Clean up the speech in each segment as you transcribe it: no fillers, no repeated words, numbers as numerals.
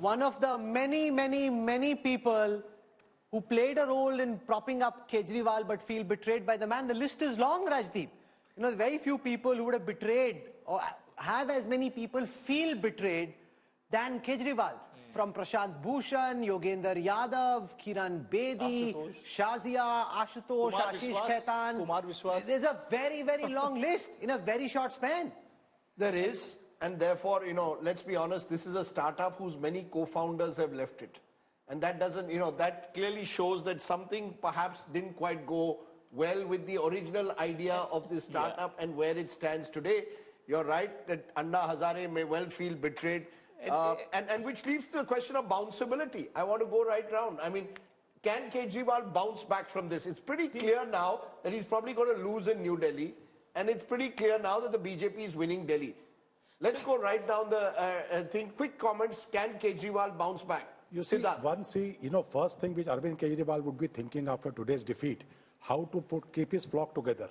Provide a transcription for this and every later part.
one of the many people who played a role in propping up Kejriwal but feel betrayed by the man. The list is long, Rajdeep. You know, very few people who would have betrayed or have as many people feel betrayed than Kejriwal. From Prashant Bhushan, Yogendra Yadav, Kiran Bedi, Shazia, Ashutosh, Ashish Khaitan. Kumar Vishwas. There's a very long list in a very short span. There is, and therefore, you know, let's be honest, this is a startup whose many co-founders have left it. And that doesn't, you know, that clearly shows that something perhaps didn't quite go well with the original idea of this startup and where it stands today. You're right that Anna Hazare may well feel betrayed. And which leads to the question of bounceability. I want to go right round. I mean, can Kejriwal bounce back from this? It's pretty clear now that he's probably going to lose in New Delhi. And it's pretty clear now that the BJP is winning Delhi. Let's go right down the thing. Quick comments. Can Kejriwal bounce back? You see, first thing which Arvind Kejriwal would be thinking after today's defeat, how to keep his flock together.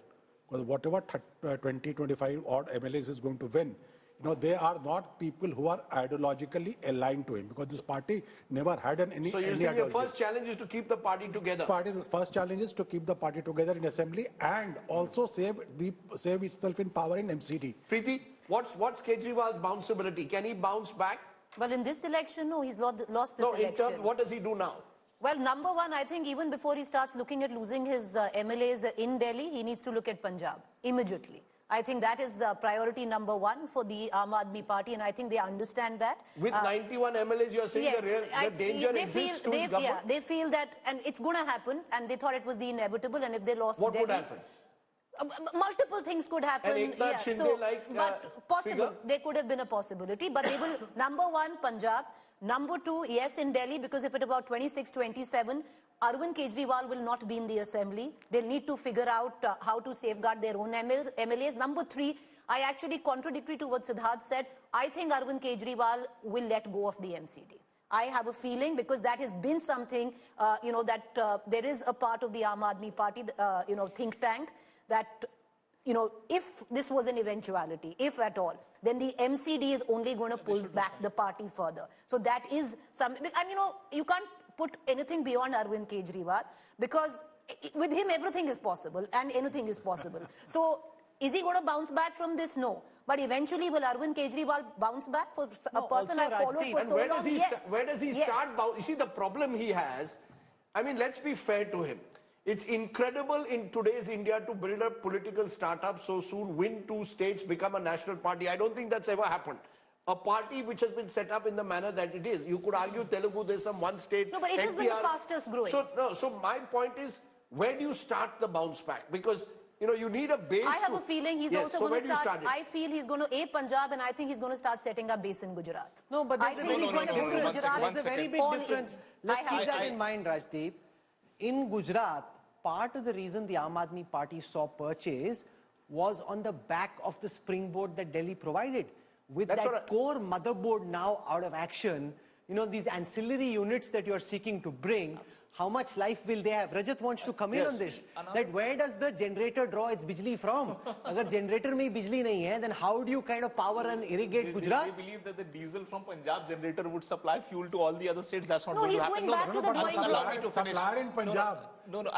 Because whatever 20-25 odd MLAs is going to win, you know, they are not people who are ideologically aligned to him, because this party never had any. So you think the first challenge is to keep the party together? The first challenge is to keep the party together in assembly and also save itself in power in MCD. Preeti, what's Kejriwal's bounceability? Can he bounce back? Well, in this election, no, he's lost this election. What does he do now? Well, number one, I think even before he starts looking at losing his MLAs in Delhi, he needs to look at Punjab immediately. I think that is priority number one for the Aam Aadmi Party, and I think they understand that. With 91 MLAs, you are saying yes, the danger exists to his government? Yeah, they feel that, and it's going to happen, and they thought it was the inevitable, and if they lost what Delhi... would happen? Multiple things could happen. And but possible. There could have been a possibility, but they will, number one, Punjab. Number two, yes, in Delhi, because if at about 26, 27, Arvind Kejriwal will not be in the assembly. They'll need to figure out how to safeguard their own MLAs. Number three, I actually, contradictory to what Siddharth said, I think Arvind Kejriwal will let go of the MCD. I have a feeling, because that has been something, that there is a part of the Aam Aadmi Party, think tank, that, if this was an eventuality, if at all, then the MCD is only going to pull back the party further. So that is some, and you can't put anything beyond Arvind Kejriwal, because with him everything is possible and anything is possible. So is he going to bounce back from this? No. But eventually, will Arvind Kejriwal bounce back for a person I followed for so long? Yes. Where does he start? You see, the problem he has, I mean, let's be fair to him. It's incredible in today's India to build a political startup so soon, win 2 states, become a national party. I don't think that's ever happened. A party which has been set up in the manner that it is. You could argue Telugu, there's some one state. No, but it has been the fastest growing. So my point is, where do you start the bounce back? Because, you need a base. I have a feeling he's also going to start. I feel he's going to Punjab, and I think he's going to start setting up base in Gujarat. No, but there's a very big difference. Let's keep that in mind, Rajdeep. In Gujarat, part of the reason the Aam Aadmi Party saw purchase was on the back of the springboard that Delhi provided. With that core motherboard now out of action, these ancillary units that you're seeking to bring, how much life will they have? Rajat wants to come in on this. That where does the generator draw its bijli from? Agar generator mein bijli nahi hai, then how do you kind of power and irrigate Gujarat? They believe that the diesel from Punjab generator would supply fuel to all the other states. That's not going to happen. Allow me to finish. Supplier in Punjab.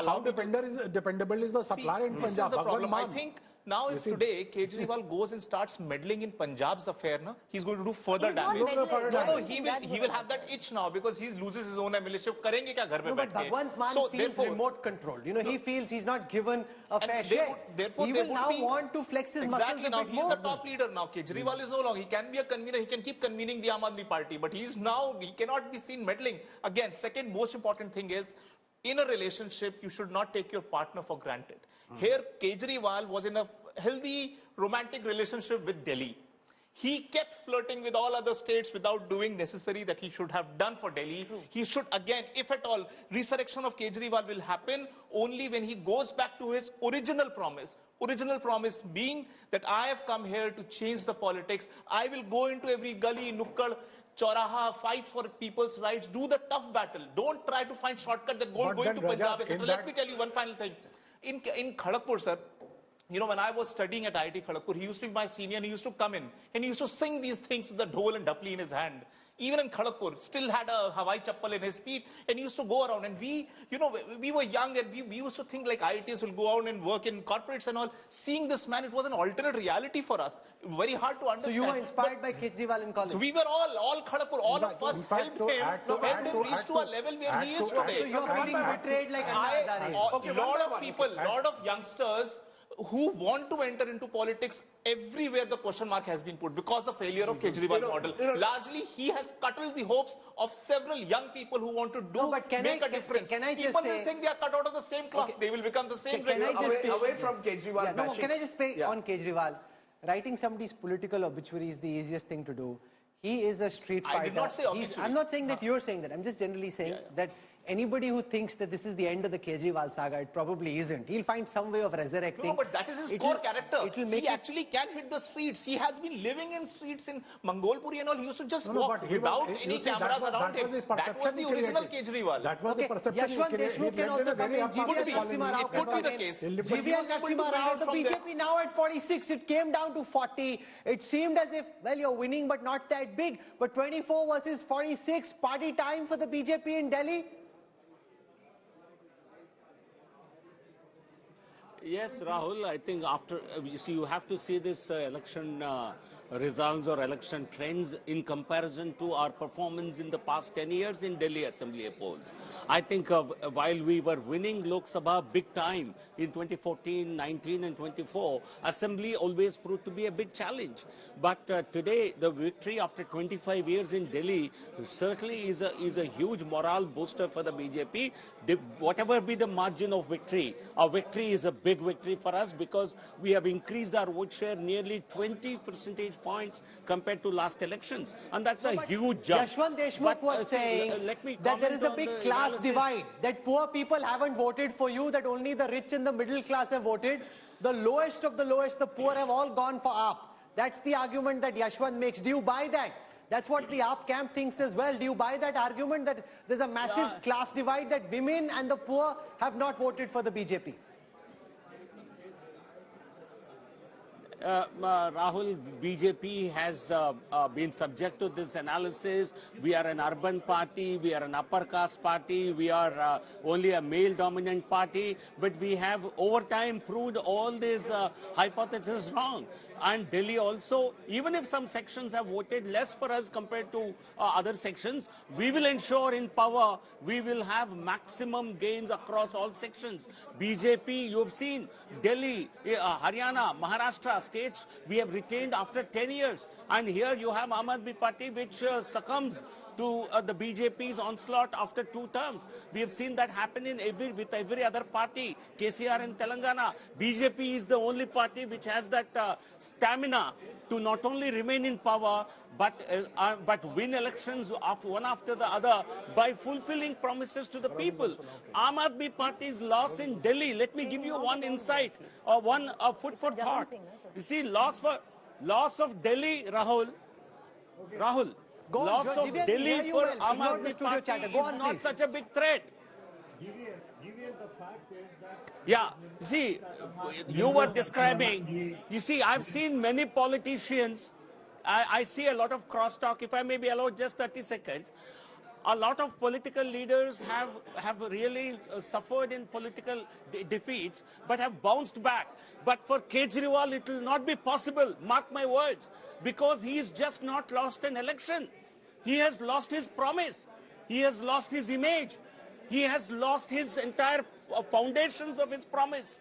How dependable is the supplier in Punjab? This is the problem. I think now if today Kejriwal goes and starts meddling in Punjab's affair, he's going to do further damage. He will have that itch now, because he loses his own MLA. But Bhagwant Mann feels remote controlled. He feels he's not given a fair share. He will now want to flex his muscles a bit more. He's the top leader now. Kejriwal is no longer. He can be a convener. He can keep convening the Aam Aadmi Party. But he cannot be seen meddling. Again, second most important thing is, in a relationship, you should not take your partner for granted. Here, Kejriwal was in a healthy, romantic relationship with Delhi. He kept flirting with all other states without doing necessary that he should have done for Delhi. True. He should, again, if at all, resurrection of Kejriwal will happen only when he goes back to his original promise. Original promise being that I have come here to change the politics. I will go into every gully, nukkad, Chauraha, fight for people's rights, do the tough battle. Don't try to find shortcut that going to Punjab. Let me tell you one final thing. In Kharagpur, sir, when I was studying at IIT Kharagpur, he used to be my senior and he used to come in and he used to sing these things with the dhol and dapli in his hand. even in Kharagpur, still had a Hawaii chappal in his feet and he used to go around. And we were young and we used to think like IITs will go out and work in corporates and all. Seeing this man, it was an alternate reality for us. Very hard to understand. So you were inspired by Kejriwal in college? So we were all Kharagpur, all of us helped him reach to a level where he is today. So you're feeling betrayed like Anna Hazare? A lot of people, lot of youngsters who want to enter into politics, everywhere the question mark has been put because of failure of Kejriwal model. Largely, he has scuttled the hopes of several young people who want to make a difference. People will think they are cut out of the same cloth. They will become the same. Away from Kejriwal. No, can I just say on Kejriwal, writing somebody's political obituary is the easiest thing to do. He is a street fighter. I did not say obituary. I'm not saying that you're saying that. I'm just generally saying that anybody who thinks that this is the end of the Kejriwal saga, it probably isn't. He'll find some way of resurrecting. No, but that is his core character. He actually can hit the streets. He has been living in streets in Mangolpuri and all. He used to just walk without any cameras around him. That was the original Kejriwal. That was the perception. Yashwant Deshmukh can also come in. GVL Narasimha Rao could be the case. GVL Narasimha Rao, the BJP now at 46. It came down to 40. It seemed as if, well, you're winning, but not that big. But 24 versus 46, party time for the BJP in Delhi. Yes, Rahul, I think after, you see, you have to see this election results or election trends in comparison to our performance in the past 10 years in Delhi Assembly polls. I think while we were winning Lok Sabha big time in 2014, 19 and 24, Assembly always proved to be a big challenge. But today, the victory after 25 years in Delhi certainly is a huge morale booster for the BJP. Whatever be the margin of victory, our victory is a big victory for us because we have increased our vote share nearly 20 percentage points compared to last elections. And that's a huge jump. Yashwant Deshmukh was saying that there is a big class divide, that poor people haven't voted for you, that only the rich and the middle class have voted. The lowest of the lowest, the poor, have all gone for AAP. That's the argument that Yashwant makes. Do you buy that? That's what the AAP camp thinks as well. Do you buy that argument that there's a massive class divide, that women and the poor have not voted for the BJP? Rahul, BJP has been subject to this analysis. We are an urban party, we are an upper caste party, we are only a male-dominant party, but we have over time proved all these hypotheses wrong. And Delhi also, even if some sections have voted less for us compared to other sections, we will ensure in power we will have maximum gains across all sections. BJP, you have seen, Delhi, Haryana, Maharashtra, states we have retained after 10 years. And here you have Aam Aadmi Party, which succumbs to the BJP's onslaught after 2 terms. We have seen that happen with every other party. KCR in Telangana. BJP is the only party which has that stamina to not only remain in power, but win elections one after the other by fulfilling promises to the people. Aam Aadmi Party's loss in Delhi, let me give you one insight, or one food for thought. You see, loss of Delhi, Rahul, loss of Delhi for Aam Aadmi Party is not such a big threat. Yeah, see, you were describing, you see, I've seen many politicians, I see a lot of crosstalk, if I may be allowed just 30 seconds. A lot of political leaders have really suffered in political defeats, but have bounced back. But for Kejriwal, it will not be possible, mark my words, because he has just not lost an election. He has lost his promise. He has lost his image. He has lost his entire foundations of his promise.